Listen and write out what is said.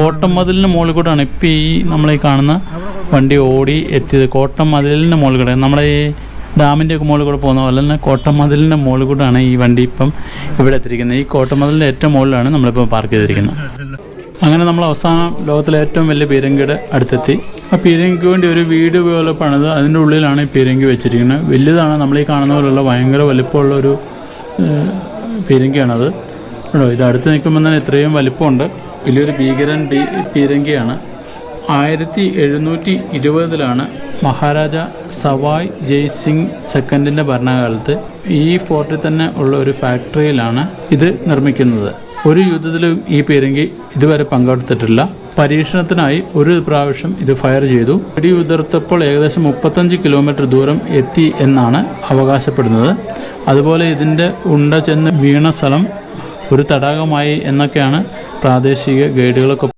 കോട്ടമതിലിന് മുകളിൽ കൂടെയാണ് ഇപ്പോൾ ഈ നമ്മളീ കാണുന്ന വണ്ടി ഓടി എത്തിയത്. കോട്ടമതിലിൻ്റെ മുകളിൽ കൂടെ നമ്മളെ ഈ ഡാമിൻ്റെ ഒക്കെ മുകളിൽ കൂടെ പോകുന്ന പോലെ തന്നെ കോട്ടമതിലിൻ്റെ മുകളിൽ കൂടെയാണ് ഈ വണ്ടി ഇപ്പം ഇവിടെ എത്തിയിരിക്കുന്നത്. ഈ കോട്ടമതിലിൻ്റെ ഏറ്റവും മുകളിലാണ് നമ്മളിപ്പോൾ പാർക്ക് ചെയ്തിരിക്കുന്നത്. അങ്ങനെ നമ്മൾ അവസാനം ലോകത്തിലെ ഏറ്റവും വലിയ പീരങ്കിയുടെ അടുത്തെത്തി. ആ പീരങ്കിക്ക് വേണ്ടി ഒരു വീട് പോലെ പണിത് അതിൻ്റെ ഉള്ളിലാണ് ഈ പീരങ്കി വെച്ചിരിക്കുന്നത്. വലുതാണ്, നമ്മളീ കാണുന്ന പോലുള്ള ഭയങ്കര വലിപ്പമുള്ളൊരു പീരങ്കിയാണത് കേട്ടോ. ഇത് അടുത്ത് നിൽക്കുമ്പോൾ തന്നെ ഇത്രയും വലിപ്പമുണ്ട്. വലിയൊരു ഭീകരൻ പീരങ്കിയാണ്. 1720 മഹാരാജ സവായ് ജയ് സിംഗ് സെക്കൻഡിൻ്റെ ഭരണകാലത്ത് ഈ ഫോർട്ടിൽ തന്നെ ഉള്ള ഒരു ഫാക്ടറിയിലാണ് ഇത് നിർമ്മിക്കുന്നത്. ഒരു യുദ്ധത്തിലും ഈ പീരങ്കി ഇതുവരെ പങ്കെടുത്തിട്ടില്ല. പരീക്ഷണത്തിനായി ഒരു പ്രാവശ്യം ഇത് ഫയർ ചെയ്തു. വെടിയുതിർത്തപ്പോൾ ഏകദേശം 35 കിലോമീറ്റർ ദൂരം എത്തി എന്നാണ് അവകാശപ്പെടുന്നത്. അതുപോലെ ഇതിൻ്റെ ഉണ്ട ചെന്ന് വീണ സ്ഥലം ഒരു തടാകമായി എന്നൊക്കെയാണ് പ്രാദേശിക ഗൈഡുകളൊക്കെ